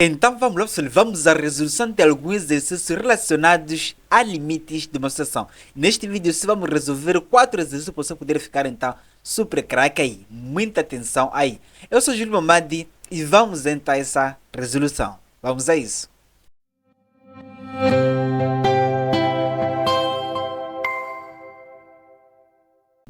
Então vamos lá, pessoal, vamos à resolução de alguns exercícios relacionados a limites de uma situação. Neste vídeo, vamos resolver 4 exercícios para você poder ficar então super craque aí. Muita atenção aí. Eu sou Júlio Mamadi e vamos então a essa resolução. Vamos a isso.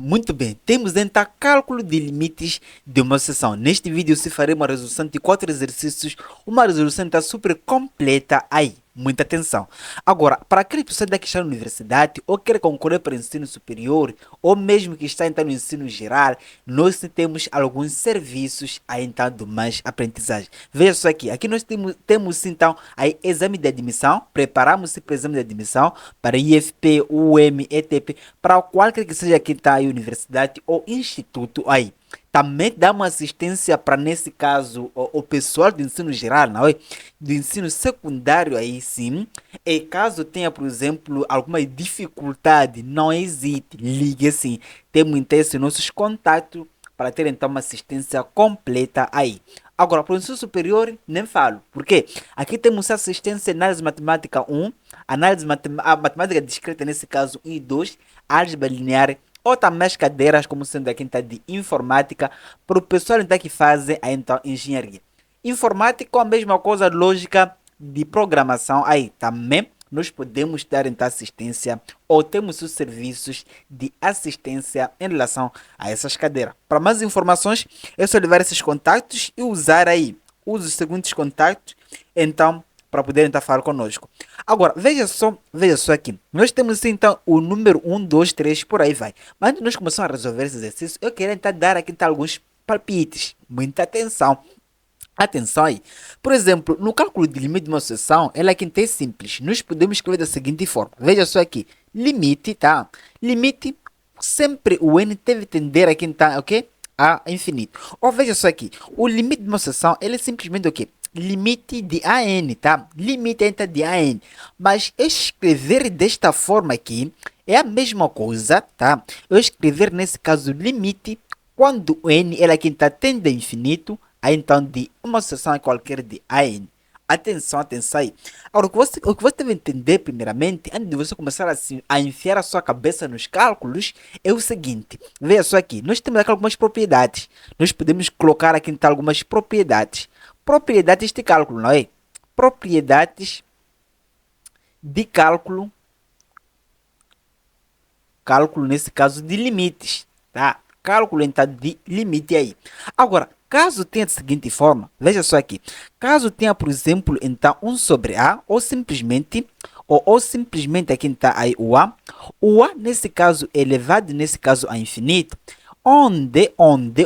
Muito bem, temos então cálculo de limites de uma seção. Neste vídeo, se farei uma resolução de 4 exercícios, uma resolução está super completa aí. Muita atenção. Agora, para aquele pessoa que está na universidade ou quer concorrer para o ensino superior, ou mesmo que está então no ensino geral, nós temos alguns serviços aí então do mais aprendizagem. Veja só aqui nós temos então aí exame de admissão, preparamos-se para o exame de admissão para IFP, UM, ETP, para qualquer que seja que está aí universidade ou instituto aí. Também damos assistência para, nesse caso, o pessoal do ensino geral, não é? Do ensino secundário aí sim. E caso tenha, por exemplo, alguma dificuldade, não hesite, ligue assim. Temos então esses nossos contatos para ter então uma assistência completa aí. Agora, para o ensino superior, nem falo. Por quê? Aqui temos assistência em análise matemática 1, análise matemática discreta, nesse caso 1 e 2, álgebra linear, ou também as cadeiras, como sendo aqui então de informática, para o pessoal então que fazem então engenharia. Informática com a mesma coisa, lógica de programação, aí também nós podemos dar então assistência ou temos os serviços de assistência em relação a essas cadeiras. Para mais informações, é só levar esses contatos e usar aí. Use os seguintes contatos, então, para poderem estar falar conosco. Agora, veja só aqui. Nós temos então o número 1, 2, 3, por aí vai. Mas antes de nós começarmos a resolver esse exercício, eu queria então dar aqui então, alguns palpites. Muita atenção. Atenção aí. Por exemplo, no cálculo de limite de uma sucessão, ela é que é simples. Nós podemos escrever da seguinte forma. Veja só aqui. Limite, tá? Limite, sempre o n deve tender aqui, tá? Ok? A infinito. Ou veja só aqui. O limite de uma sucessão, ele é simplesmente o quê? Limite de AN, tá? Limite entre de AN. Mas escrever desta forma aqui é a mesma coisa, tá? Eu escrever nesse caso limite quando o n ela aqui está tende a infinito, aí então de uma sucessão qualquer de AN. Atenção, atenção aí. Agora, o que você deve entender primeiramente, antes de você começar a enfiar a sua cabeça nos cálculos, é o seguinte. Veja só aqui, nós temos aqui algumas propriedades. Nós podemos colocar aqui então algumas propriedades. Propriedades de cálculo, não é? Propriedades de cálculo. Cálculo, nesse caso, de limites, tá? Cálculo então de limite aí. Agora, caso tenha da seguinte forma, veja só aqui. Caso tenha, por exemplo, então 1 sobre A, ou simplesmente aqui está aí o A nesse caso elevado nesse caso a infinito, onde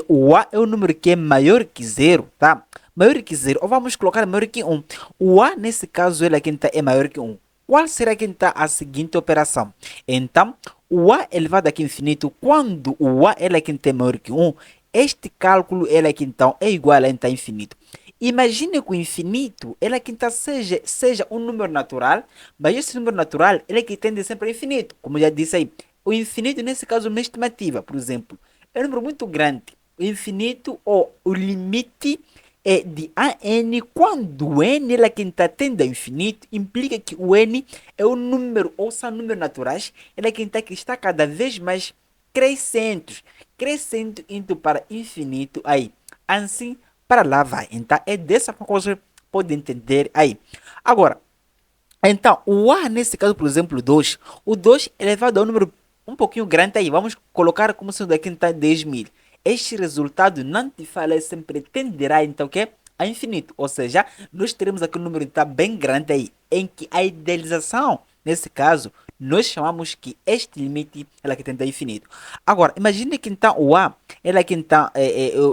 o A é o número que é maior que zero, tá? Maior que zero, ou vamos colocar maior que 1. O A nesse caso ele aqui está é maior que 1. Qual será que está a seguinte operação? Então, o A elevado aqui a infinito, quando o A ele aqui está maior que 1, este cálculo ele aqui então é igual a então infinito. Imagine que o infinito ele aqui então seja um número natural, mas esse número natural ele aqui tende sempre a infinito. Como eu já disse aí, o infinito nesse caso é uma estimativa, por exemplo, é um número muito grande. O infinito ou o limite é de AN, quando o N ele aqui está tende ao infinito, implica que o N é um número, ou são números naturais, ele aqui está cada vez mais crescendo indo para infinito aí. Assim, para lá vai. Então, é dessa forma que você pode entender aí. Agora, então, o A nesse caso, por exemplo, 2, o 2 elevado a um número um pouquinho grande aí. Vamos colocar como sendo aqui está 10.000. Este resultado, não te falei, sempre tenderá então o quê? A infinito. Ou seja, nós teremos aqui um número então, bem grande aí, em que a idealização, nesse caso, nós chamamos que este limite ela que tende a infinito. Agora, imagine que então o A, ela que então,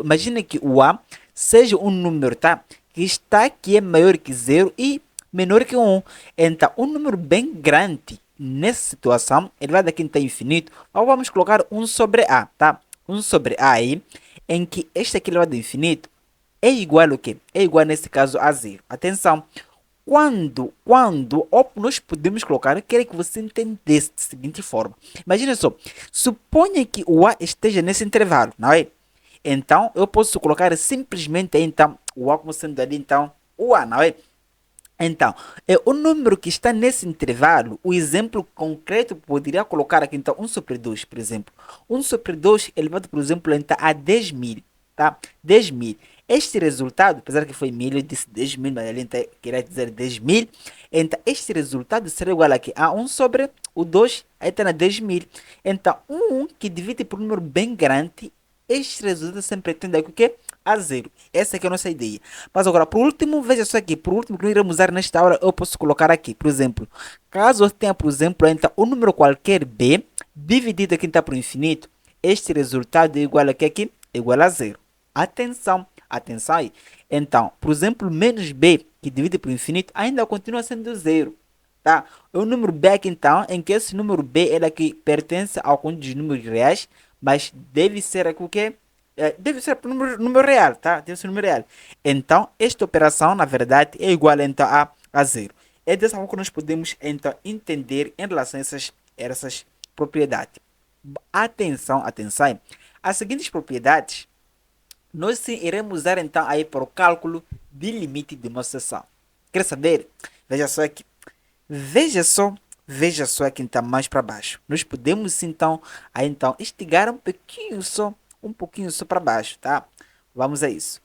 imagine que o A seja um número, tá? Que é maior que zero e menor que 1. Então, um número bem grande nessa situação, ele vai daqui então infinito, ou vamos colocar 1 sobre A, tá? 1 sobre A aí, em que este aqui elevado ao infinito é igual ao quê? É igual nesse caso a zero. Atenção, quando ou nós podemos colocar, quero que você entendesse da seguinte forma. Imagina só, suponha que o A esteja nesse intervalo, não é? Então, eu posso colocar simplesmente então, o A como sendo ali então o A, não é? Então, é o número que está nesse intervalo, o exemplo concreto poderia colocar aqui, então, 1 sobre 2, por exemplo. 1 sobre 2 elevado, por exemplo, então, a 10.000, tá? 10.000. Este resultado, apesar que foi 1.000, eu disse 10.000, mas ele então, queria dizer 10.000. Então, este resultado será igual aqui a 1 sobre o 2, aí está na 10.000. Então, 1 que divide por um número bem grande, este resultado sempre tende a o quê? A zero. Essa aqui é a nossa ideia. Mas agora, por último, veja só aqui. Por último, que nós iremos usar nesta aula, eu posso colocar aqui, por exemplo. Caso eu tenha, por exemplo, então, um número qualquer b, dividido aqui está por infinito, este resultado é igual a aqui? É igual a zero. Atenção, atenção aí. Então, por exemplo, menos b, que divide por infinito, ainda continua sendo zero. Tá? É um número b aqui, então, em que esse número b ele aqui pertence ao conjunto de números reais, mas deve ser aqui o quê? Deve ser número real, tá? Deve ser número real. Então, esta operação, na verdade, é igual então a zero. É dessa forma que nós podemos então entender em relação a essas propriedades. Atenção, atenção. As seguintes propriedades nós sim iremos usar então aí para o cálculo de limite de uma seção. Quer saber? Veja só aqui. Veja só aqui então mais para baixo. Nós podemos então aí então estigar um pouquinho só para baixo, tá? Vamos a isso.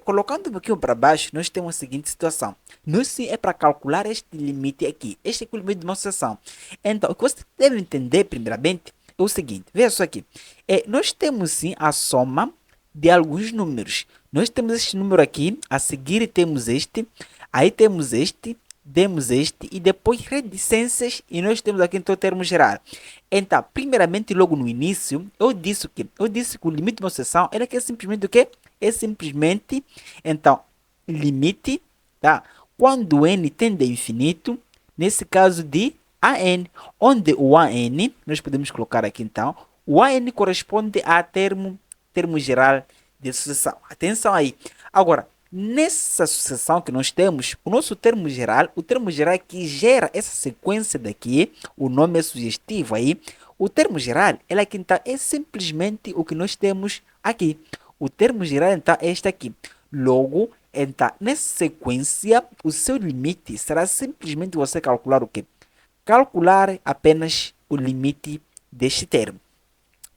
Colocando um pouquinho para baixo, nós temos a seguinte situação. Nós sim é para calcular este limite aqui. Este é o limite de uma seção. Então, o que você deve entender primeiramente é o seguinte. Veja só aqui. Nós temos sim a soma de alguns números. Nós temos este número aqui, a seguir temos este, aí temos este e depois reticências e nós temos aqui então o termo geral. Então, primeiramente, logo no início, eu disse que o limite de uma seção ele é simplesmente o quê? É simplesmente, então, limite, tá? Quando n tende a infinito, nesse caso de an, onde o an, nós podemos colocar aqui então, o an corresponde a termo geral de sucessão. Atenção aí. Agora, nessa sucessão que nós temos, o nosso termo geral que gera essa sequência daqui, o nome é sugestivo aí, o termo geral, ela aqui então é simplesmente o que nós temos aqui. O termo geral então é este aqui. Logo, então, nessa sequência, o seu limite será simplesmente você calcular o quê? Calcular apenas o limite deste termo.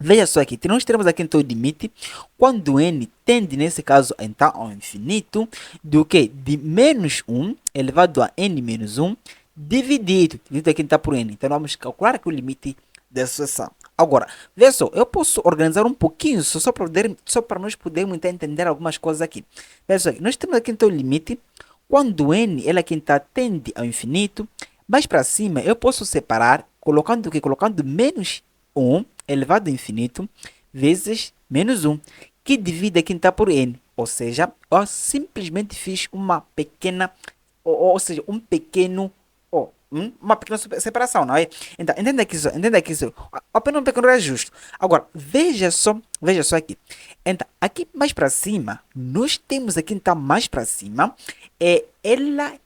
Veja só aqui, nós temos aqui então o limite quando n tende, nesse caso, então ao infinito, do que? De menos 1 elevado a n menos 1 dividido aqui está por n. Então vamos calcular aqui o limite dessa sucessão. Agora, veja só, eu posso organizar um pouquinho só para nós podermos entender algumas coisas aqui. Veja só, aqui, nós temos aqui então o limite quando n ela aqui então tende ao infinito, mais para cima eu posso separar colocando o que? Colocando menos 1 elevado a infinito vezes menos 1, que divide aqui está por n. Ou seja, eu simplesmente fiz uma pequena, ou seja, uma pequena separação, não é? Então, entenda aqui isso, apenas um pequeno reajuste. Agora, veja só aqui. Então, aqui mais para cima, nós temos aqui, então, mais para cima,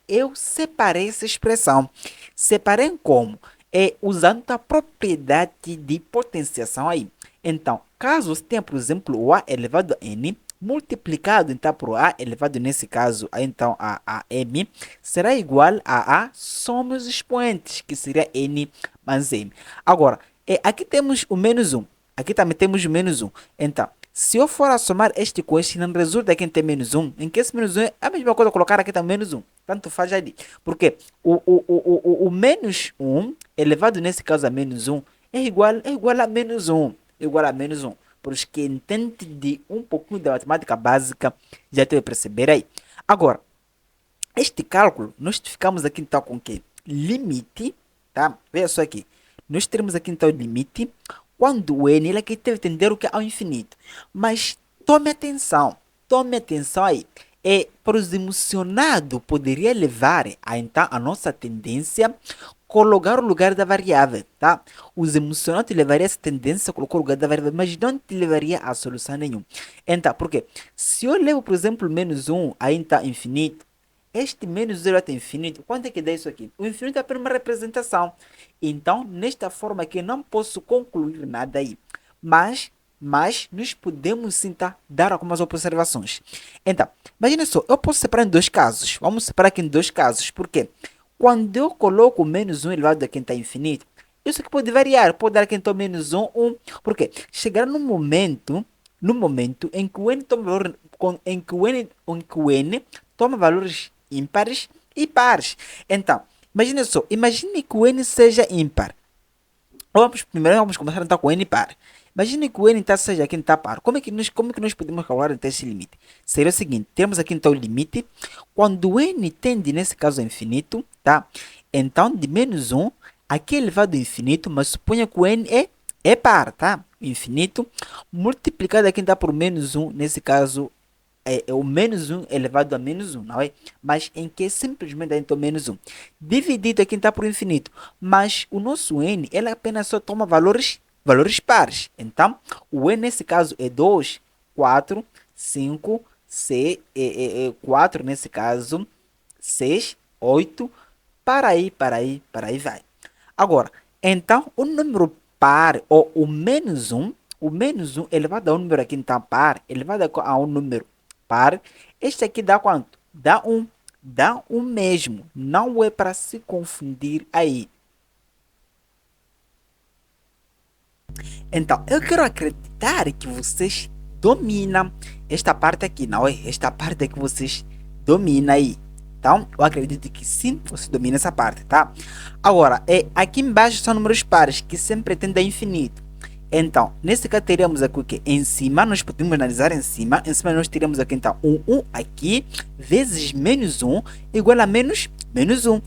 eu separei essa expressão. Separei como? Usando a propriedade de potenciação aí. Então, caso você tenha, por exemplo, o a elevado a n, multiplicado então por a elevado, nesse caso, então a m, será igual a soma os expoentes, que seria n mais m. Agora, aqui temos o menos 1. Aqui também temos o menos 1. Então, se eu for a somar este com este, não resulta aqui em ter menos 1, em que esse menos 1 é a mesma coisa colocar aqui também menos 1. Tanto faz ali. Porque o menos 1 elevado nesse caso a menos 1 é igual a menos 1. Igual a menos 1. Por isso que entende de um pouquinho da matemática básica, já deve perceber aí. Agora, este cálculo, nós ficamos aqui então com o quê? Limite, tá? Veja só aqui. Nós teremos aqui então o limite quando o n ele aqui deve tender o que? Ao infinito. Mas tome atenção aí. Para os emocionados, poderia levar a então a nossa tendência colocar o lugar da variável, tá? Os emocionados levaria essa tendência a colocar o lugar da variável, mas não te levaria a solução nenhuma. Então, por quê? Se eu levo, por exemplo, menos 1 a então infinito, este menos 0 até infinito, quanto é que dá isso aqui? O infinito é apenas uma representação. Então, nesta forma aqui, não posso concluir nada aí. Mas, mas nós podemos sim dar algumas observações. Então, imagina só, eu posso separar em dois casos. Vamos separar aqui em dois casos. Por quê? Quando eu coloco menos 1 elevado a quinta infinito, isso aqui pode variar. Pode dar aqui então menos 1, 1. Por quê? Chegará no momento em que o n toma valor, em que o n toma valores ímpares e pares. Então, imagine só, imagine que o n seja ímpar. Primeiro vamos começar então com o n par. Imagine que o n seja aqui está par. Como é que nós podemos calcular então esse limite? Seria o seguinte, temos aqui então o limite. Quando o n tende, nesse caso, a infinito, tá? Então, de menos 1, aqui é elevado ao infinito, mas suponha que o n é par, tá? Infinito, multiplicado aqui está por menos 1, nesse caso, é o menos 1 elevado a menos 1, não é? Mas em que simplesmente dá então menos 1. Dividido aqui está por infinito. Mas o nosso n, ele apenas só toma valores pares. Então, o n nesse caso é 2, 4, 5, 6, 4 nesse caso, 6, 8, para aí vai. Agora, então, o número par, ou o menos 1 elevado a um número aqui então par, elevado a um número par, este aqui dá quanto? Dá 1. Dá 1 mesmo. Não é para se confundir aí. Então, eu quero acreditar que vocês dominam esta parte aqui, não é? Esta parte é que vocês dominam aí. Então, eu acredito que sim, você domina essa parte, tá? Agora, aqui embaixo são números pares, que sempre tendem a infinito. Então, nesse caso, teríamos aqui o que? Em cima, nós podemos analisar em cima. Em cima, nós teríamos aqui, então, 1 aqui, vezes menos 1, igual a menos 1.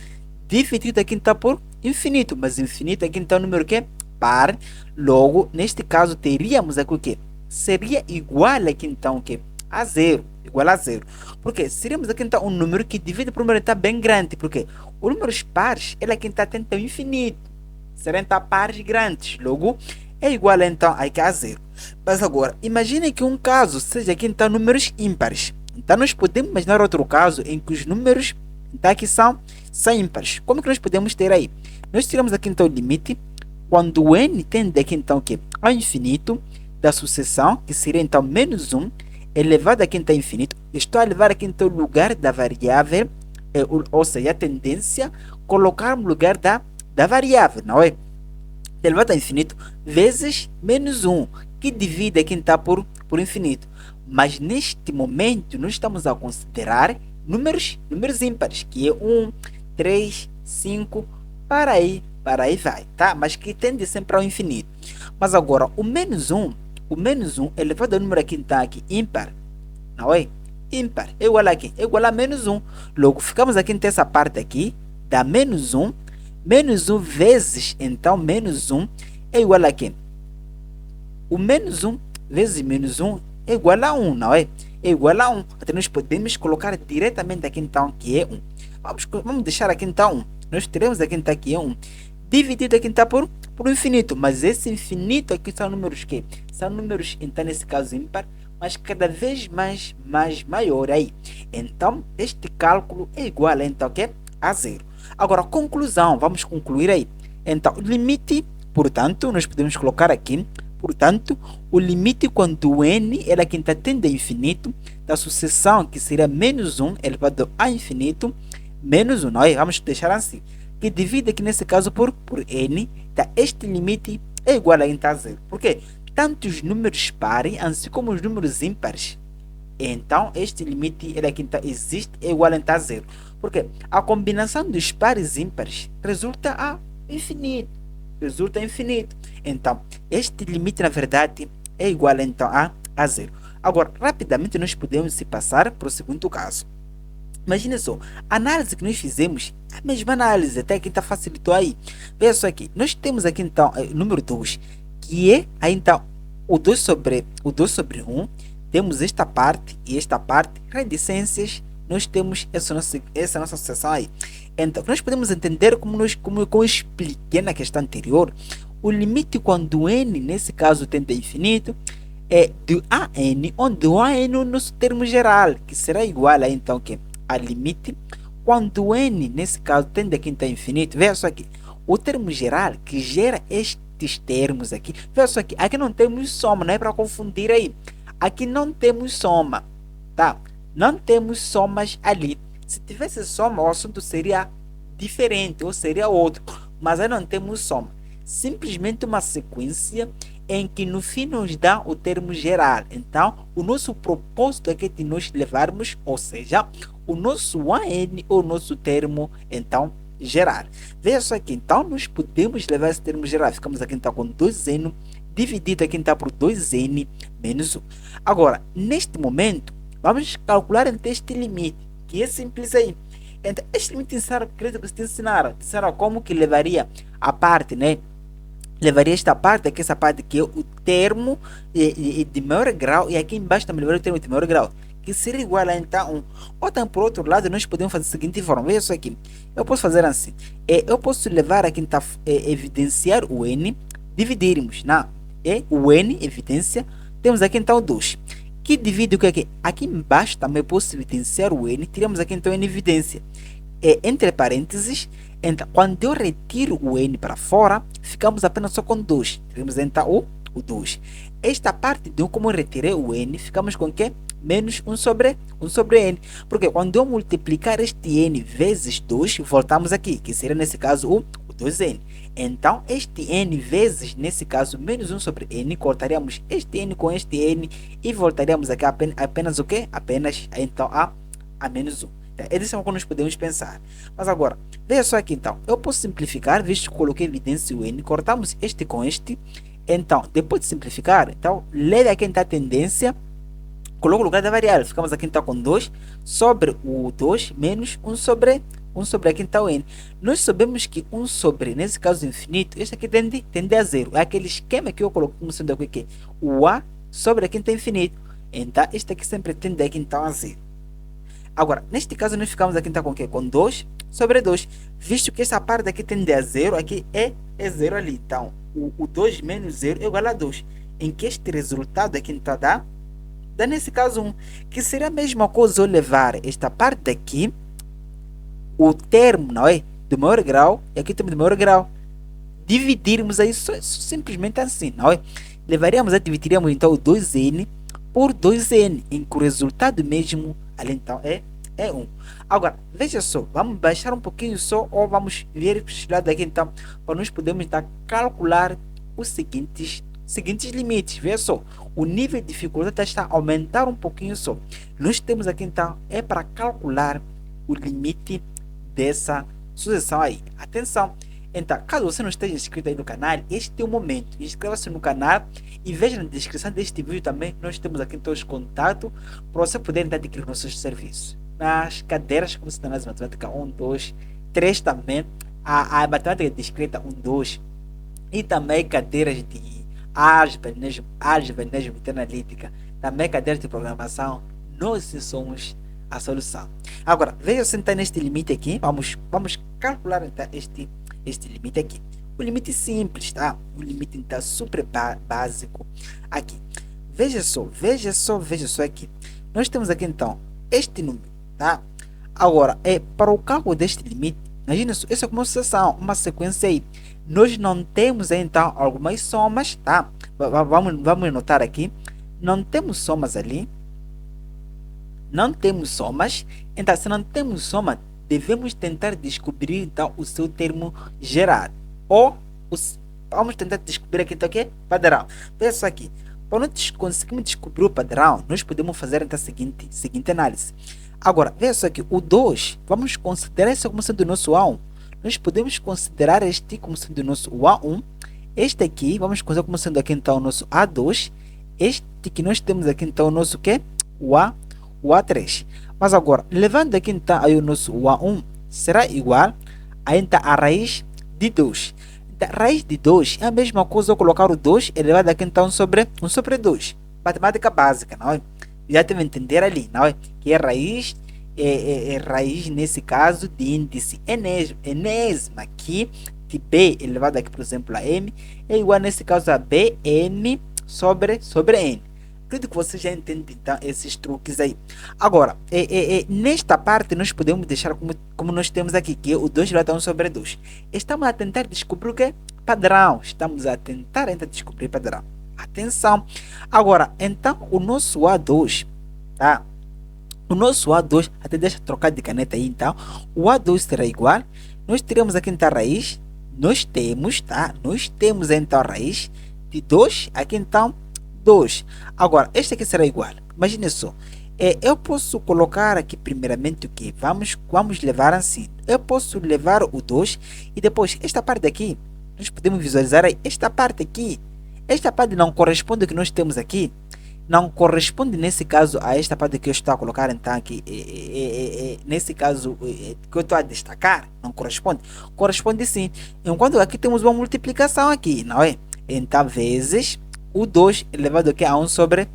Dividido aqui, então, por infinito. Mas infinito aqui, então, número que? Par. Logo, neste caso, teríamos aqui o que? Seria igual aqui, então, o que? A zero. Igual a zero. Porque seríamos aqui, então, um número que divide por um número está bem grande. Porque os números pares, ele aqui está tendo infinito. Serão, então, pares grandes. Logo, é igual então aqui a zero. Mas agora, imagine que um caso seja aqui então números ímpares. Então nós podemos imaginar outro caso em que os números então, aqui são ímpares. Como que nós podemos ter aí? Nós tiramos aqui então o limite quando o n tende aqui então o que? Ao infinito da sucessão, que seria então menos 1, elevado aqui então a infinito. Estou a levar aqui então o lugar da variável, ou seja, a tendência, colocar no lugar da variável, não é? Elevado a infinito vezes menos 1, que divide aqui está por infinito. Mas neste momento, nós estamos a considerar números ímpares, que é 1, 3, 5, para aí vai, tá? Mas que tende sempre ao infinito. Mas agora, o menos 1 elevado ao número aqui está aqui ímpar, não é? Ímpar é igual a quê? É igual a menos 1. Logo, ficamos aqui nessa parte aqui, da menos 1, menos 1 vezes, então, menos 1 é igual a quê? O menos 1 vezes menos 1 é igual a 1, não é? É igual a 1. Então, nós podemos colocar diretamente aqui, então, que é 1. Vamos deixar aqui, então, 1. Nós teremos aqui, então, que é 1. Dividido aqui, então, por infinito. Mas esse infinito aqui são números que? São números, então, nesse caso, ímpar, mas cada vez mais maior aí. Então, este cálculo é igual a, então, que? A zero. Agora, conclusão, vamos concluir aí. Então, o limite, portanto, nós podemos colocar aqui, portanto, o limite quando o n é aqui está tende a infinito, da sucessão que seria menos 1 elevado a infinito, menos 1, não é? Vamos deixar assim, que divide aqui nesse caso por n, tá? Este limite é igual a então a zero. Por quê? Tanto os números pares, assim como os números ímpares, então este limite ele aqui então existe, é igual a então a zero. Porque a combinação dos pares ímpares resulta a infinito. Então, este limite, na verdade, é igual então a zero. Agora, rapidamente, nós podemos se passar para o segundo caso. Imagina só, a análise que nós fizemos, a mesma análise, até que está facilitou aí. Veja só aqui, nós temos aqui então o número 2, que é aí, então o 2 sobre 1. Temos esta parte e esta parte, reticências, nós temos essa nossa sucessão aí. Então, nós podemos entender como eu expliquei na questão anterior, o limite quando n, nesse caso, tende a infinito, é do a n, onde o a n é o nosso termo geral, que será igual a, então, que a limite quando n, nesse caso, tende aqui a infinito. Veja só aqui, o termo geral que gera este seguintes termos aqui. Veja só aqui não temos soma, não é para confundir aí. Aqui não temos soma, tá? Não temos somas ali. Se tivesse soma, o assunto seria diferente ou seria outro. Mas aí não temos soma. Simplesmente uma sequência em que no fim nos dá o termo geral. Então, o nosso propósito é que nós levarmos, ou seja, o nosso AN ou o nosso termo, então, geral. Veja só aqui, então, nós podemos levar esse termo geral. Ficamos aqui, então, com 2n dividido aqui, então, por 2n menos 1. Agora, neste momento, vamos calcular então este limite, que é simples aí. Então, este limite ensinaram, acredito que te ensinaram como que levaria a parte, né? Levaria esta parte, aqui essa parte que é o termo de maior grau, e aqui embaixo também levaria o termo de maior grau, que seria igual a então 1. Ou então, por outro lado, nós podemos fazer da seguinte forma, veja isso aqui, eu posso fazer assim, eu posso levar aqui, então, evidenciar o n, dividirmos na o n, evidência, temos aqui então 2, que divide o que aqui? Aqui embaixo também eu posso evidenciar o n, tiramos aqui então n evidência, entre parênteses. Então, quando eu retiro o n para fora, ficamos apenas só com 2. Temos então o 2. Esta parte de 1, como eu retirei o n, ficamos com o quê? Menos 1 sobre n. Porque quando eu multiplicar este n vezes 2, voltamos aqui, que seria nesse caso o 2n. Então, este n vezes, nesse caso, menos 1 sobre n, cortaríamos este n com este n e voltaríamos aqui apenas o quê? Apenas então a menos 1. É dessa forma que nós podemos pensar. Mas agora, veja só aqui então. Eu posso simplificar, visto que coloquei evidência o n, cortamos este com este. Então, depois de simplificar, então, leve aqui então a tendência, coloco o lugar da variável. Ficamos aqui então com 2 sobre o 2 menos 1 sobre aqui então n. Nós sabemos que 1 sobre, nesse caso infinito, este aqui tende a zero. É aquele esquema que eu coloquei como sendo aqui, o a sobre aqui então infinito. Então, este aqui sempre tende aqui então a zero. Agora, neste caso, nós ficamos aqui então com o quê? Com 2 sobre 2. Visto que essa parte aqui tende a zero, aqui é zero ali. Então, o 2 menos 0 é igual a 2. Em que este resultado aqui então dá nesse caso 1. Que seria a mesma coisa eu levar esta parte aqui, o termo, não é? Do maior grau, e aqui temos do maior grau. Dividirmos aí simplesmente assim, não é? Dividiríamos então o 2n por 2n, em que o resultado mesmo ali então é 1. Agora, veja só, vamos baixar um pouquinho só, ou vamos ver este lado aqui então, para nós podermos então, calcular os seguintes limites. Veja só, o nível de dificuldade está a aumentar um pouquinho só. Nós temos aqui então, para calcular o limite dessa sucessão aí. Atenção! Então, caso você não esteja inscrito aí no canal, este é o momento. Inscreva-se no canal e veja na descrição deste vídeo também. Nós temos aqui então os contatos para você poder adquirir nossos serviços. Nas cadeiras, como se dá nas matemática 1, 2, 3 também. A matemática discreta 1, 2. E também cadeiras de álgebra, geometria analítica. Também cadeiras de programação. Nós somos a solução. Agora, veja se está neste limite aqui. Vamos calcular então este limite aqui. O limite simples, tá? O limite então super básico aqui. Veja só aqui. Nós temos aqui então este número, tá? Agora, para o cálculo deste limite, imagina isso, isso é como uma sequência aí. Nós não temos então algumas somas, tá? Vamos notar aqui. Não temos somas ali. Não temos somas. Então, se não temos soma, devemos tentar descobrir então o seu termo geral. Ou vamos tentar descobrir aqui então o que é padrão. Veja só aqui. Para nós conseguirmos descobrir o padrão, nós podemos fazer então a seguinte análise. Agora, veja só aqui. O 2, vamos considerar isso como sendo o nosso A1. Nós podemos considerar este como sendo o nosso A1. Este aqui, vamos considerar como sendo aqui então o nosso A2. Este que nós temos aqui então o nosso que? O A3. Mas agora, levando aqui então aí o nosso A1, será igual a então a raiz de 2. Então, a raiz de 2 é a mesma coisa eu colocar o 2 elevado aqui então 1 sobre 2. Matemática básica, não é? Já deve entender ali, não é? Que é raiz, raiz nesse caso de índice enésima aqui, de B elevado aqui, por exemplo, a M, é igual nesse caso a Bm sobre N. Acredito que você já entende então esses truques aí. Agora, nesta parte nós podemos deixar como nós temos aqui, que é o 2 elevado a 1 sobre 2. Estamos a tentar descobrir o que? padrão. Estamos a tentar ainda descobrir padrão. Atenção. Agora, então, o nosso A2, tá? O nosso A2, até deixa eu trocar de caneta aí, então. O A2 será igual. Nós teremos aqui então a raiz. Nós temos, tá? Nós temos então a raiz de 2. Aqui então, 2. Agora, este aqui será igual. Imagine só. Eu posso colocar aqui primeiramente o que? Vamos levar assim. Eu posso levar o 2 e depois esta parte aqui, nós podemos visualizar aí, esta parte aqui. Esta parte não corresponde ao que nós temos aqui. Não corresponde nesse caso a esta parte que eu estou a colocar então aqui. Nesse caso que eu estou a destacar, não corresponde. Corresponde sim. Enquanto aqui temos uma multiplicação aqui, não é? Então, vezes o 2 elevado aqui a 1 sobre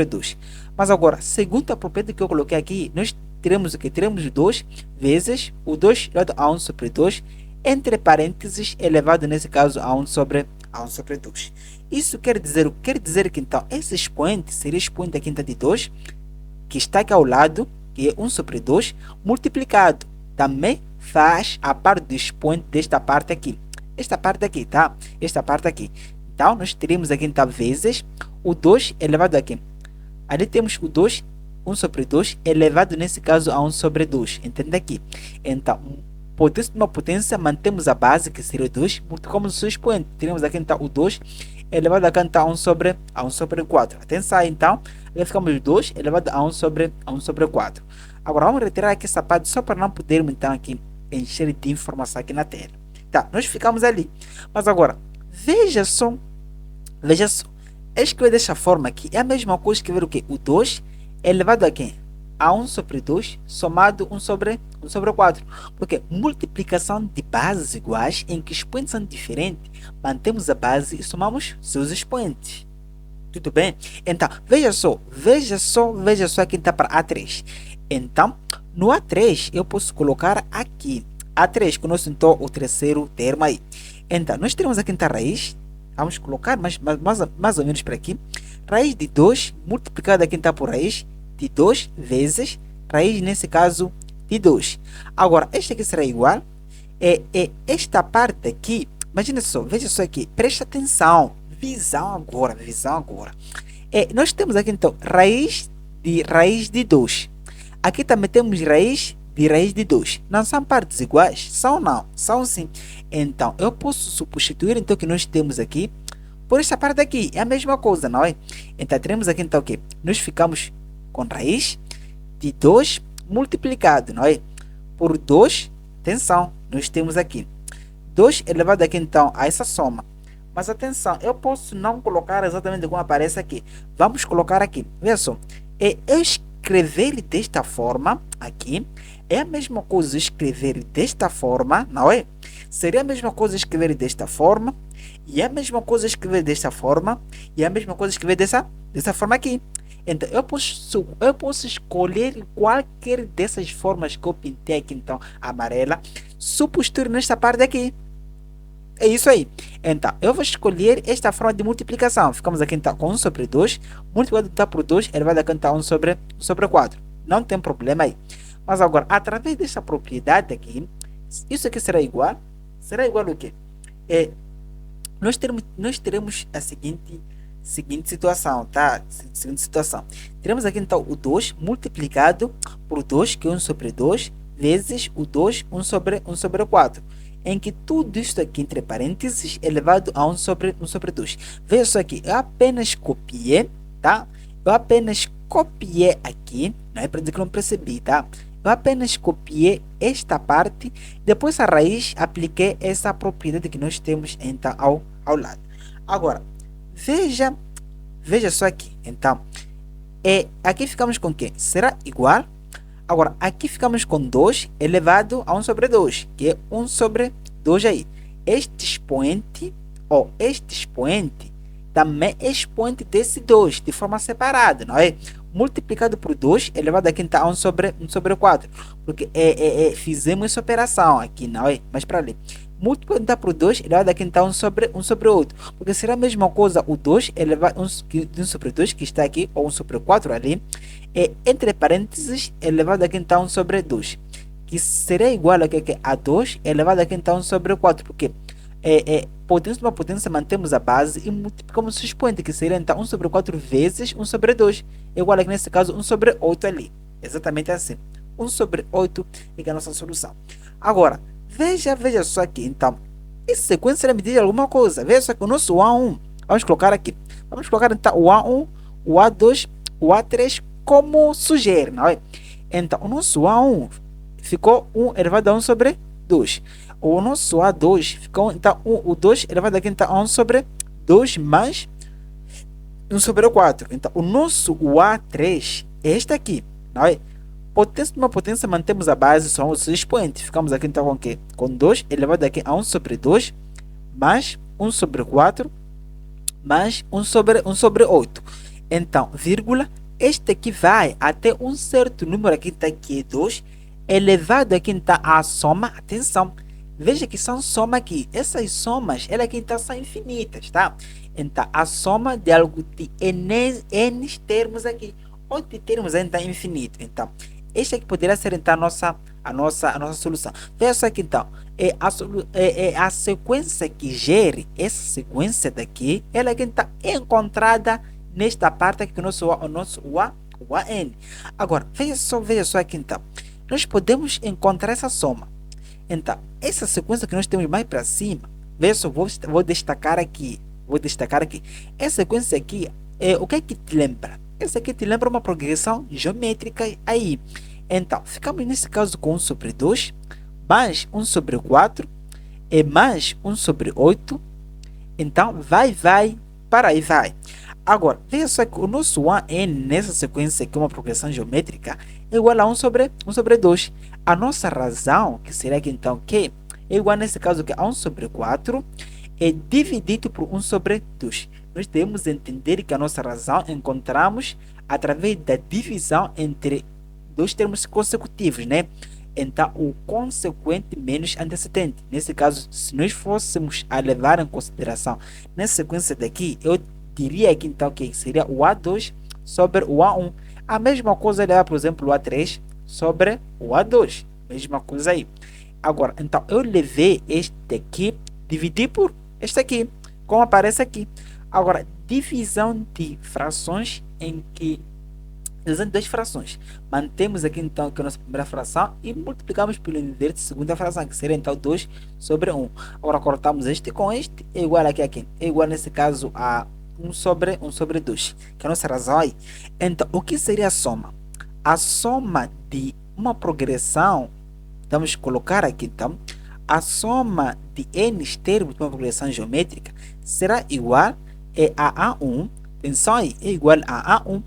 2. Mas agora, segundo a propriedade que eu coloquei aqui, nós teremos o que? Teremos 2 vezes o 2 elevado a 1 sobre 2, entre parênteses, elevado nesse caso a 1 sobre 2. Isso quer dizer o que? Quer dizer que então esse expoente seria expoente aqui então de 2, que está aqui ao lado, que é 1 sobre 2, multiplicado. Também faz a parte do expoente desta parte aqui. Esta parte aqui, tá? Esta parte aqui. Então, nós teremos aqui então vezes o 2 elevado aqui. Ali temos o 2, 1 sobre 2, elevado nesse caso a 1 sobre 2. Entende aqui? Então, potência de uma potência, mantemos a base, que seria o 2, multiplicamos o seu expoente. Teremos aqui então o 2 elevado a cantar 1 sobre 4. Atenção, então, aí ficamos 2 elevado a 1 sobre 4. Agora, vamos retirar aqui essa parte só para não podermos, então, aqui encher de informação aqui na tela. Tá, nós ficamos ali. Mas agora, veja só, escrever dessa forma aqui é a mesma coisa que escrever o quê? O 2 elevado a quem? A 1 sobre 2 somado 1 sobre 4. Porque multiplicação de bases iguais em que expoentes são diferentes, mantemos a base e somamos seus expoentes. Tudo bem? Então, veja só aqui está para A3. Então, no A3 eu posso colocar aqui. A3 conosco então o terceiro termo aí. Então, nós teremos aqui então a raiz. Vamos colocar mais ou menos para aqui. Raiz de 2 multiplicado aqui então por raiz de 2 vezes raiz, nesse caso, de 2. Agora, este aqui será igual. Esta parte aqui, imagina só, veja só aqui, presta atenção. Visão agora. Nós temos aqui, então, raiz de 2. Aqui também temos raiz de 2. Não são partes iguais? São não, são sim. Então, eu posso substituir, então, o que nós temos aqui por esta parte aqui. É a mesma coisa, não é? Então, teremos aqui, então, o que? Nós ficamos com raiz de 2 multiplicado, não é? Por 2, atenção, nós temos aqui 2 elevado aqui, então, a essa soma. Mas atenção, eu posso não colocar exatamente como aparece aqui. Vamos colocar aqui, veja só. Eu escrever desta forma aqui é a mesma coisa escrever desta forma, não é? Seria a mesma coisa escrever desta forma, e é a mesma coisa escrever desta forma, e é a mesma coisa escrever dessa forma aqui. Então, eu posso escolher qualquer dessas formas que eu pintei aqui, então, amarela, substituir nesta parte aqui. É isso aí. Então, eu vou escolher esta forma de multiplicação. Ficamos aqui, então, com 1 sobre 2, multiplicado então, por 2, ele vai dar então 1 sobre 4. Não tem problema aí. Mas agora, através dessa propriedade aqui, isso aqui será igual. Será igual o quê? Nós teremos a seguinte situação, tá? Seguinte situação. Teremos aqui, então, o 2 multiplicado por 2, que é 1 sobre 2, vezes o 2, 1 sobre 4. Em que tudo isto aqui, entre parênteses, é elevado a 1 sobre 2. Veja só aqui, eu apenas copiei, tá? Eu apenas copiei aqui, não é para dizer que não percebi, tá? Eu apenas copiei esta parte, depois a raiz, apliquei essa propriedade que nós temos, então, ao lado. Agora, veja só aqui, então, aqui ficamos com o quê? Será igual. Agora, aqui ficamos com 2 elevado a 1 sobre 2, que é 1 sobre 2 aí. Este expoente também é expoente desse 2, de forma separada, não é? Multiplicado por 2 elevado aqui então a 1 sobre 4. Porque fizemos essa operação aqui, não é? Mas para ali. Multiplicado então por 2 elevado aqui então 1 sobre outro. Porque será a mesma coisa o 2 elevado a 1 sobre 2, que está aqui, ou 1 sobre 4 ali. Entre parênteses, elevado aqui então 1 sobre 2. Que será igual a 2 elevado aqui então 1 sobre 4. Porque potência de uma potência, mantemos a base e multiplicamos o expoente, que seria então 1 sobre 4 vezes 1 sobre 2, igual aqui nesse caso 1 sobre 8 ali. Exatamente assim. 1 sobre 8 é a nossa solução. Agora, veja só aqui, então, essa sequência vai me dizer alguma coisa. Veja só que o nosso A1, vamos colocar aqui. Vamos colocar então o A1, o A2, o A3 como sugere, não é? Então, o nosso A1 ficou 1 elevado a 1 sobre 2. O nosso A2 ficou, então, o 2 elevado aqui então, a 1 sobre 2 mais 1 sobre 4. Então, o nosso A3 é este aqui, não é? Potência de uma potência, mantemos a base, são os expoentes. Ficamos aqui então com o quê? Com 2 elevado aqui a 1 sobre 2 mais 1 sobre 4 mais 1 sobre 8. Então, vírgula, este aqui vai até um certo número aqui, está aqui 2, elevado aqui está a soma, atenção, veja que são soma aqui, essas somas, elas aqui então são infinitas, tá? Então, a soma de algo de n termos aqui, ou de termos então infinito. Então, este aqui poderia ser então a nossa solução. Veja só aqui então, a sequência que gere essa sequência daqui, ela aqui está encontrada nesta parte aqui, o nosso A, o AN. Agora, veja só aqui então, nós podemos encontrar essa soma. Então, essa sequência que nós temos mais para cima, veja só, vou destacar aqui, essa sequência aqui, o que é que te lembra? Essa aqui te lembra uma progressão geométrica aí. Então, ficamos nesse caso com 1 sobre 2, mais 1 sobre 4, e mais 1 sobre 8. Então, para aí vai. Agora, veja só que o nosso AN nessa sequência, que é uma progressão geométrica, é igual a 1 sobre 2. A nossa razão, que será que então que é igual nesse caso que a 1 sobre 4, é dividido por 1 sobre 2. Nós devemos entender que a nossa razão encontramos através da divisão entre dois termos consecutivos, né? Então, o consequente menos antecedente. Nesse caso, se nós fôssemos a levar em consideração nessa sequência daqui, eu diria aqui então que seria o A2 sobre o A1. A mesma coisa levar, por exemplo, o A3 sobre o A2. Mesma coisa aí. Agora, então, eu levei este aqui, dividi por este aqui, como aparece aqui. Agora, divisão de frações em que usando duas frações. Mantemos aqui então que a nossa primeira fração e multiplicamos pelo inverso de segunda fração, que seria então 2 sobre 1. Agora cortamos este com este, é igual aqui a quem? É igual nesse caso a 1 sobre 2, que é a nossa razão aí. Então, o que seria a soma? A soma de uma progressão, vamos colocar aqui então, a soma de n termos de uma progressão geométrica será igual a A1, atenção aí, é igual a A1,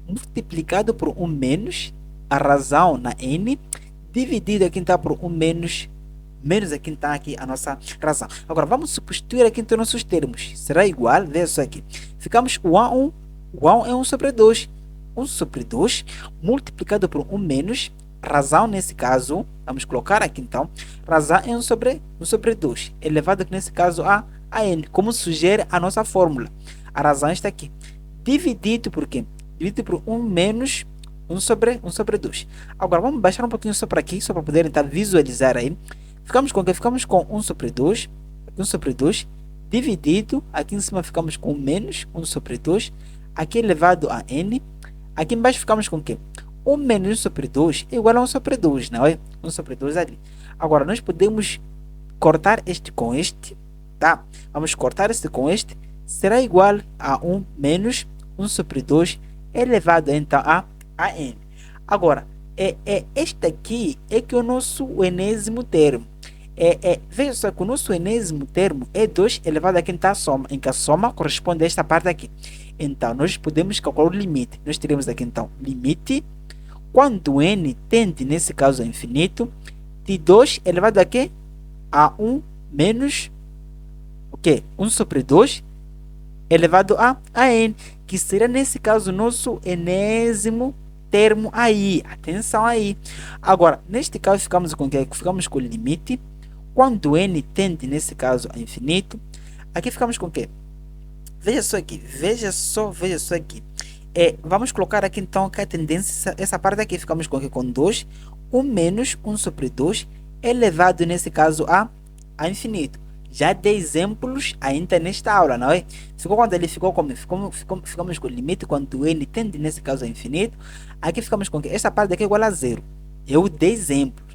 multiplicado por 1 menos a razão na n, dividido aqui está por 1 menos aqui está aqui a nossa razão. Agora, vamos substituir aqui então nossos termos. Será igual, veja só aqui, ficamos o A1 é 1 sobre 2. 1 sobre 2 multiplicado por 1 menos, razão nesse caso, vamos colocar aqui então, razão é 1 sobre 2, elevado aqui nesse caso a n, como sugere a nossa fórmula. A razão está aqui, dividido por quê? Dividido por 1 menos 1 sobre 2. Agora, vamos baixar um pouquinho só para aqui, só para poder então visualizar aí. Ficamos com o quê? Ficamos com 1 sobre 2, 1 sobre 2, dividido, aqui em cima ficamos com menos 1 sobre 2, aqui elevado a n, aqui embaixo ficamos com o quê? 1 menos 1 sobre 2 é igual a 1 sobre 2, não é? 1 sobre 2 ali. Agora, nós podemos cortar este com este, tá? Vamos cortar este com este, será igual a 1 menos 1 sobre 2 elevado então a n. Agora, este aqui é que é o nosso enésimo termo. Veja só que o nosso enésimo termo é 2 elevado a quem está a soma, em que a soma corresponde a esta parte aqui. Então, nós podemos calcular o limite. Nós teremos aqui então limite, quando n tende, nesse caso, a infinito, de 2 elevado a quê? A 1 menos o quê? 1 sobre 2 elevado a n, que seria nesse caso o nosso enésimo termo aí. Atenção aí. Agora, neste caso ficamos com o quê? Ficamos com o limite, quando n tende nesse caso a infinito. Aqui ficamos com o quê? Veja só aqui, veja só aqui. Vamos colocar aqui então que a tendência, essa parte aqui ficamos com o quê? Com 2, 1 menos 1 sobre 2 elevado nesse caso a infinito. já dei exemplos ainda nesta aula, não é? Ficou quando ele ficou como? Ficamos com o limite quando n tende nesse caso a infinito. Aqui ficamos com que esta parte aqui é igual a zero. Eu dei exemplo.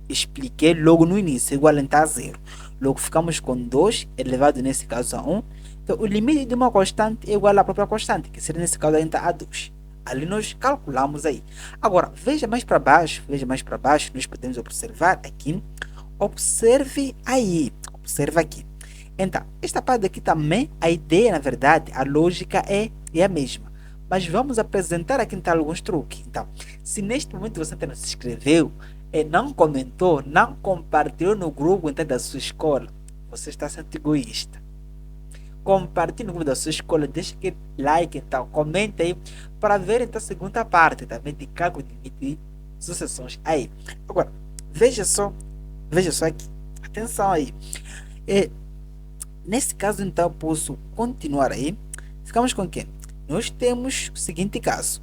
Expliquei logo no início, igual a zero. Logo ficamos com 2 elevado nesse caso a 1. Então o limite de uma constante é igual à própria constante, que seria nesse caso ainda a 2. Ali nós calculamos aí. Agora, veja mais para baixo, nós podemos observar aqui. Observe aí, observa aqui. Então, esta parte aqui também, a ideia, na verdade, a lógica é a mesma. Mas vamos apresentar aqui então alguns truques. Então, se neste momento você não se inscreveu, não comentou, não compartilhou no grupo então, da sua escola, você está sendo egoísta. Compartilhe no grupo da sua escola, deixa aquele like, então, comenta aí para ver então a segunda parte também de cálculo de limite de sucessões aí. Agora, veja só aqui, atenção aí. Nesse caso então eu posso continuar aí. Ficamos com quem? Nós temos o seguinte caso.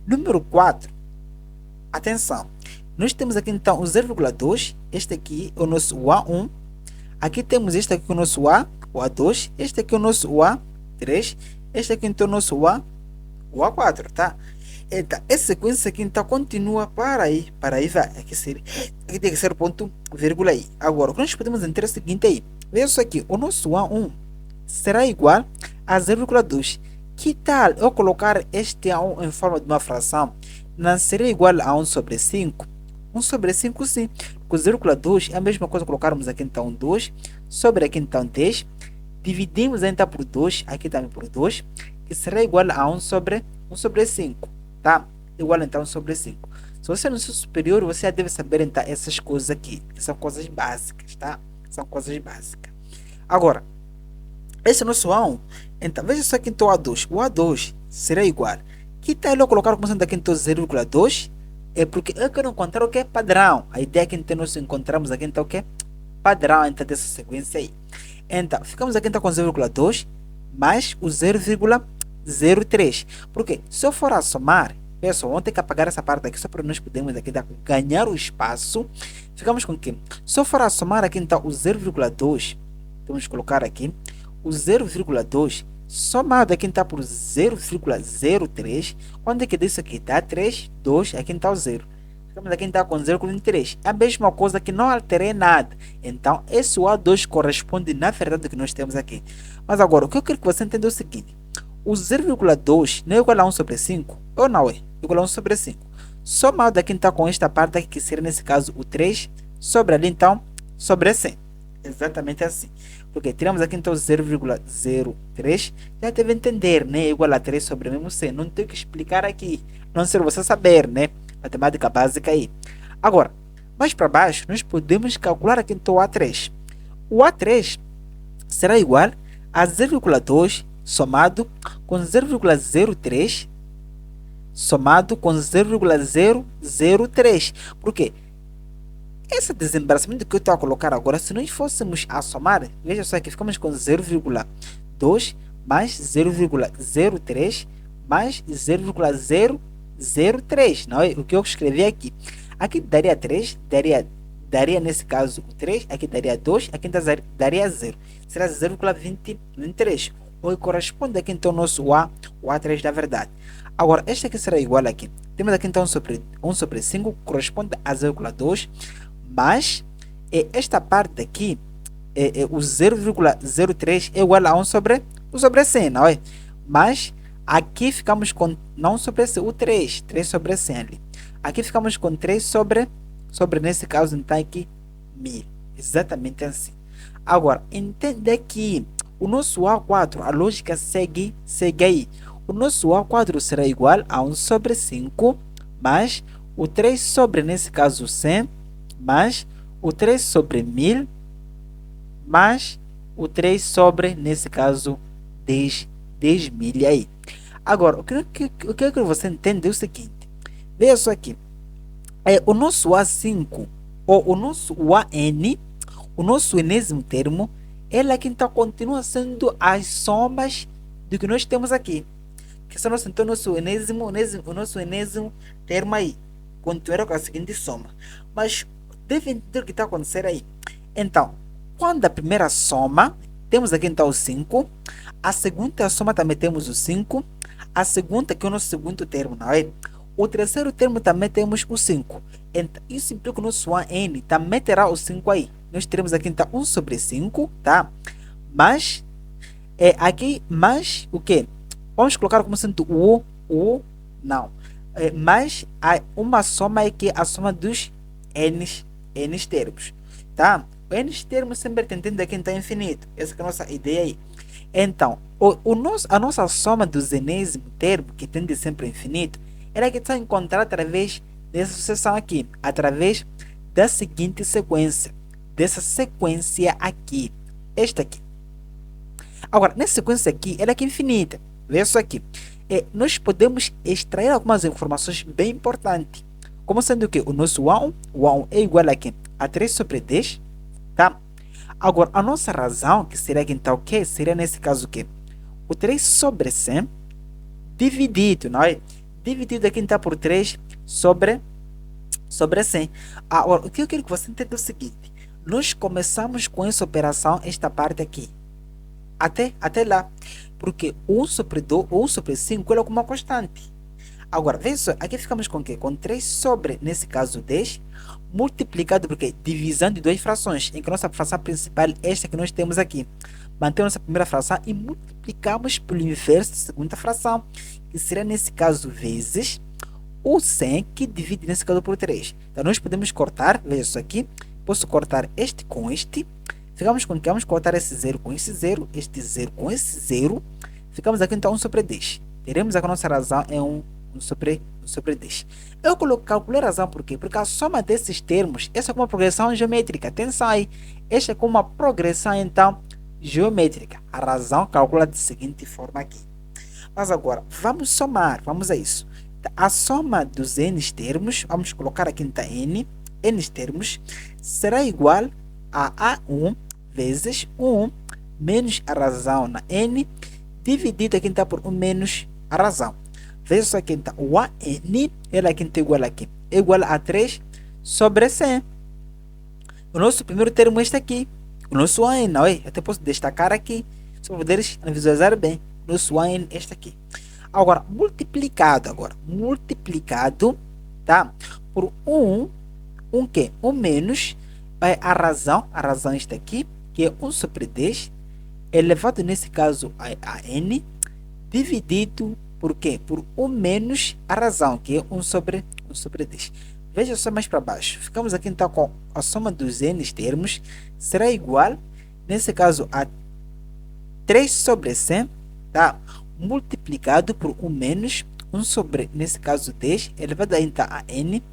Número 4, atenção. Nós temos aqui então o 0,2, este aqui é o nosso A1. Aqui temos este aqui o nosso o A2, este aqui é o nosso A3, este aqui então é o nosso o A4, tá? Então, essa sequência aqui então continua para aí vai. Aqui tem que ser ponto, vírgula aí. Agora, o que nós podemos entender é o seguinte aí. Veja só aqui, o nosso A1 será igual a 0,2. Que tal eu colocar este A1 em forma de uma fração? Não seria igual a 1 sobre 5? 1 sobre 5 sim. Com 0,2 é a mesma coisa colocarmos aqui então 2 sobre aqui então 10. Dividimos então por 2, aqui também por 2, que será igual a 1 sobre 5, tá? Igual então a 1 sobre 5. Se você é no seu superior, você já deve saber então essas coisas aqui, que são coisas básicas, tá? São coisas básicas. Agora, esse é o nosso A1. Então, veja só aqui então o A2. O A2 será igual. Que tal eu colocar como sendo aqui então 0,2? É porque eu quero encontrar o que é padrão. A ideia é que então nós encontramos aqui então o que é padrão então, dessa sequência aí. Então, ficamos aqui então com 0,2 mais o 0,03. Porque se eu for a somar, pessoal, vamos ter que apagar essa parte aqui só para nós podermos aqui ganhar o espaço. Ficamos com que? Se eu for a somar aqui então o 0,2, vamos colocar aqui o 0,2 somado aqui está por 0,03. Quando é que disso aqui? Dá 3, 2, aqui está o 0. Ficamos aqui então com 0,3. É a mesma coisa que não alterei nada. Então, esse A2 corresponde na verdade ao que nós temos aqui. Mas agora, o que eu quero que você entenda é o seguinte. O 0,2 não é igual a 1 sobre 5? Ou não é? Igual a 1 sobre 5. Somado aqui então com esta parte aqui, que seria nesse caso o 3, sobre ali então, sobre 100. Exatamente assim. Porque tiramos aqui então 0,03. Já deve entender, né? Igual a 3 sobre mesmo 100. Não tenho que explicar aqui. Não ser você saber, né? Matemática básica aí. Agora, mais para baixo, nós podemos calcular aqui então o A3. O A3 será igual a 0,2 somado com 0,03 somado com 0,003. Por quê? Esse desembaraçamento que eu estou a colocar agora, se nós fôssemos a somar, veja só que ficamos com 0,2 mais 0,03 mais 0,003, não é? O que eu escrevi aqui. Aqui daria 3, daria nesse caso 3, aqui daria 2, aqui daria 0. Será 0,23. O que corresponde aqui então ao nosso o A3 da verdade. Agora, este aqui será igual aqui. Temos aqui então 1 sobre 5, corresponde a 0,2. Mas esta parte aqui, o 0,03 é igual a 1 sobre 100, não é? Mas aqui ficamos com, não sobre 100, o 3 sobre 100 ali. Aqui ficamos com 3 sobre nesse caso, então aqui, 1000. Exatamente assim. Agora, entenda que o nosso A4, a lógica segue aí. O nosso A4 será igual a 1 sobre 5, mais o 3 sobre, nesse caso, 100, mais o 3 sobre 1000, mais o 3 sobre, nesse caso, 10.000 aí. Agora, o que eu quero que você entenda é o seguinte. Veja só aqui. O nosso A5, ou o nosso AN, o nosso enésimo termo, ele aqui então continua sendo as somas do que nós temos aqui. Que são então o nosso enésimo termo aí. Continuará com a seguinte soma. Mas deve entender o que está acontecendo aí. Então, quando a primeira soma, temos aqui então o 5, a segunda soma também temos o 5, a segunda, que é o nosso segundo termo, não é? O terceiro termo também temos o 5. Então, isso implica que o nosso n também terá o 5 aí. Nós teremos aqui então 1 sobre 5, tá? Mas, aqui, mais o quê? Vamos colocar como sendo não. Mas há uma soma aqui, a soma dos n termos, tá? O n termos sempre tendendo aqui então infinito. Essa é a nossa ideia aí. Então, a nossa soma dos enésimo termo, que tende sempre a infinito, ela que está encontrada através dessa sucessão aqui, através da seguinte sequência, dessa sequência aqui, esta aqui. Agora, nessa sequência aqui, ela é que é infinita. Veja só aqui. Nós podemos extrair algumas informações bem importantes. Como sendo que o nosso o A1 é igual a quê? A 3 sobre 10, tá? Agora, a nossa razão, que seria aqui então o quê? Seria nesse caso o quê? O 3 sobre 100 dividido, não é? Dividido aqui então por 3 sobre 100. Agora, o que eu quero que você entenda é o seguinte. Nós começamos com essa operação, esta parte aqui. Até lá. Porque 1 sobre 2, 1 sobre 5 é uma constante. Agora, veja só, aqui ficamos com o quê? Com 3 sobre, nesse caso, 10, multiplicado por quê? Divisão de duas frações, em que a nossa fração principal é esta que nós temos aqui. Mantemos nossa primeira fração e multiplicamos pelo inverso da segunda fração, que será, nesse caso, vezes o 100, que divide, nesse caso, por 3. Então, nós podemos cortar, veja isso aqui, posso cortar este com este, ficamos com que vamos cortar esse 0 com esse 0, este 0 com esse 0, ficamos aqui, então, 1 sobre 10. Teremos aqui a nossa razão é 1 sobre 10. Eu calculei a razão por quê? Porque a soma desses termos, essa é uma progressão geométrica. Atenção aí, esta é uma progressão, então, geométrica. A razão calcula da seguinte forma aqui. Mas agora, vamos somar, vamos a isso. A soma dos n termos, vamos colocar aqui então n termos, será igual a A1 vezes 1 menos a razão na n, dividido aqui então por 1 menos a razão. Veja só aqui então, o AN, ele aqui está igual aqui, é igual a 3 sobre 100. O nosso primeiro termo é este aqui, o nosso AN, não é? Até posso destacar aqui, só para poderes visualizar bem, o nosso AN é este aqui. Agora, multiplicado, tá? Por 1 quê? 1 menos a razão é esta aqui, que é 1 sobre 10, elevado nesse caso a n, dividido por quê? Por 1 menos a razão, que é 1 sobre 10. Veja só mais para baixo. Ficamos aqui então com a soma dos n termos, será igual, nesse caso, a 3 sobre 100, tá? Multiplicado por 1 menos 1 sobre, nesse caso, 10, elevado então a n,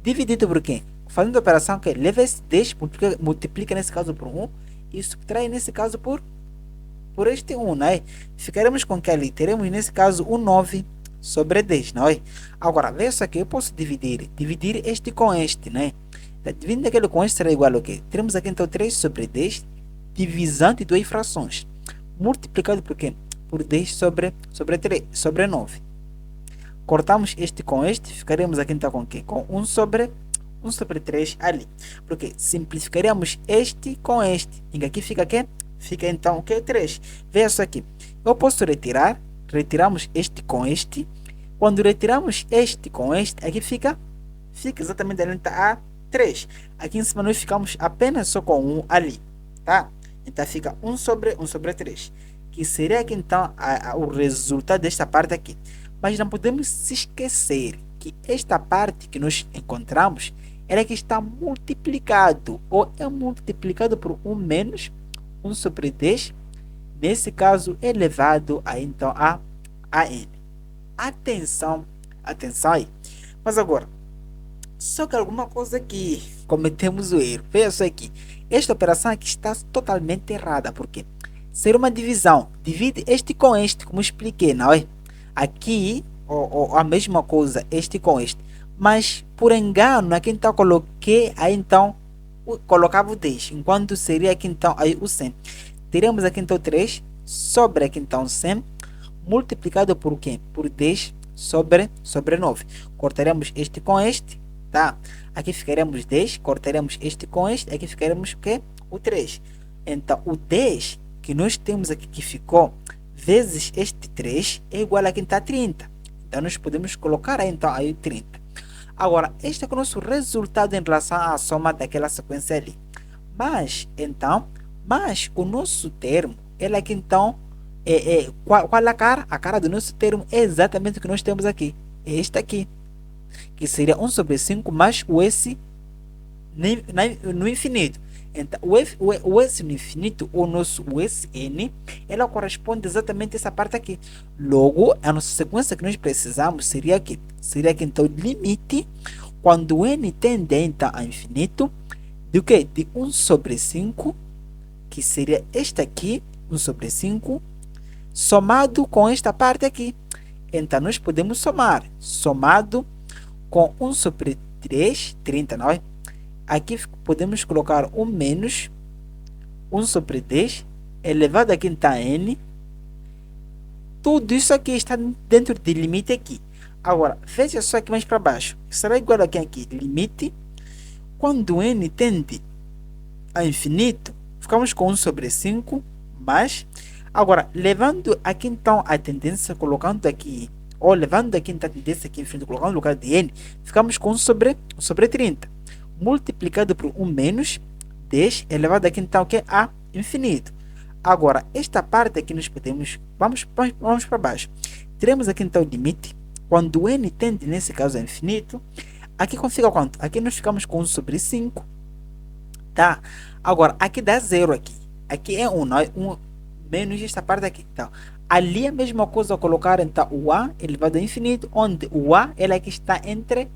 dividido por quê? Fazendo a operação que leva esse 10, multiplica nesse caso por 1, e subtrai nesse caso por este 1, não é? Ficaremos com que ali teremos, nesse caso, um 9 sobre 10, não é? Agora, veja aqui, eu posso dividir este com este, né? Dividindo aquele com este será igual ao quê? Teremos aqui, então, 3 sobre 10, divisão de duas frações, multiplicado por quê? Por 10 sobre 9. Cortamos este com este, ficaremos aqui, então, com o quê? Com 1 sobre 3 ali. Porque simplificaríamos este com este, em que aqui fica o quê? Fica então o que? 3. Veja só aqui. Eu posso retirar. Retiramos este com este. Quando retiramos este com este, aqui fica exatamente ali a 3. Aqui em cima nós ficamos apenas só com 1 ali. Tá? Então fica 1 sobre 3. Que seria aqui então o resultado desta parte aqui. Mas não podemos se esquecer que esta parte que nós encontramos, ela que está multiplicado. Ou é multiplicado por 1 menos 1 sobre 10, nesse caso, elevado a, então, a n. Atenção aí. Mas agora, só que alguma coisa aqui, cometemos o erro. Veja só aqui. Esta operação aqui está totalmente errada. Por quê? Ser uma divisão. Divide este com este, como expliquei, não é? Aqui, a mesma coisa, este com este. Mas, por engano, aqui então, coloquei, aí então, colocava o 10, enquanto seria aqui então aí o 100. Teremos aqui então 3 sobre aqui então 100, multiplicado por quê? Por 10 sobre 9. Cortaremos este com este, tá? Aqui ficaremos 10, cortaremos este com este, aqui ficaremos o quê? O 3. Então, o 10 que nós temos aqui que ficou, vezes este 3, é igual a quem está 30. Então, nós podemos colocar aí, então, aí 30. Agora, este é o nosso resultado em relação à soma daquela sequência ali. Mas o nosso termo, ele aqui, então, qual a cara? A cara do nosso termo é exatamente o que nós temos aqui. É este aqui, que seria 1 sobre 5 mais o S no infinito. Então, o S no infinito, o nosso Sn, ela corresponde exatamente a essa parte aqui. Logo, a nossa sequência que nós precisamos seria aqui. Seria aqui, então, limite, quando n tende então, a infinito, de quê? De 1 sobre 5, que seria este aqui, 1 sobre 5, somado com esta parte aqui. Então, nós podemos somar. Somado com 1 sobre 3, 30, não é? Aqui podemos colocar um menos 1 sobre 10 elevado aqui está n. Tudo isso aqui está dentro de limite aqui. Agora, veja só aqui mais para baixo. Será igual a aqui, limite. Quando n tende a infinito, ficamos com 1 sobre 5 mais. Agora, levando aqui então a tendência, colocando aqui, ou levando aqui então a tendência aqui infinito, colocando no lugar de n, ficamos com 1 sobre 30. Multiplicado por 1 menos 10 elevado aqui então que é a infinito. Agora, esta parte aqui nós podemos, vamos para baixo. Teremos aqui então o limite, quando n tende nesse caso a infinito, aqui fica quanto? Aqui nós ficamos com 1 sobre 5, tá? Agora, aqui dá 0 aqui. Aqui é 1, não é? 1 menos esta parte aqui. Então, ali é a mesma coisa colocar então o a elevado a infinito, onde o a ele aqui está entre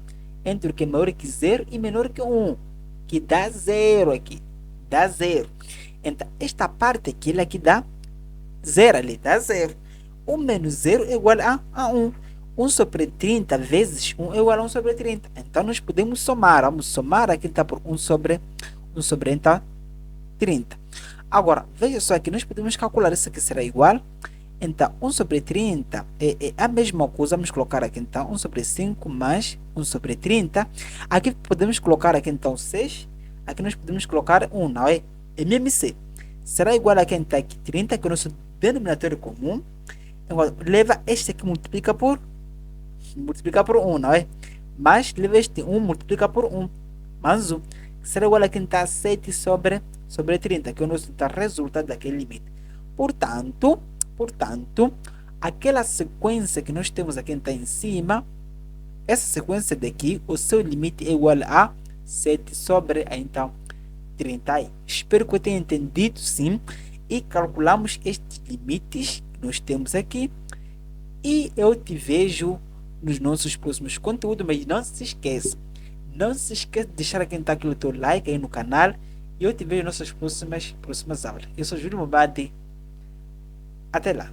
o que é maior que 0 e menor que 1, que dá 0 aqui, dá 0. Então, esta parte aqui, ela aqui dá 0 ali, dá 0. 1 menos 0 é igual a 1. 1 sobre 30 vezes 1 é igual a 1 sobre 30. Então, nós podemos somar. Vamos somar aqui está por 1 sobre então, 30. Agora, veja só aqui, nós podemos calcular isso aqui será igual. Então, 1 sobre 30 é a mesma coisa. Vamos colocar aqui, então, 1 sobre 5 mais 1 sobre 30. Aqui podemos colocar aqui, então, 6. Aqui nós podemos colocar 1, não é? MMC. Será igual a quem está aqui, 30, que é o nosso denominador comum. Então, leva este aqui, multiplica por 1, não é? Mas leva este 1, multiplica por 1. Mais 1. Será igual a quem está 7 sobre 30, que é o nosso resultado daquele limite. Portanto, aquela sequência que nós temos aqui em cima, essa sequência daqui, o seu limite é igual a 7 sobre, então, 30. Espero que eu tenha entendido, sim. E calculamos estes limites que nós temos aqui. E eu te vejo nos nossos próximos conteúdos, mas não se esqueça de deixar aqui, então, aquele teu like aí no canal. E eu te vejo nas nossas próximas aulas. Eu sou Júlio Mobadi. Até lá.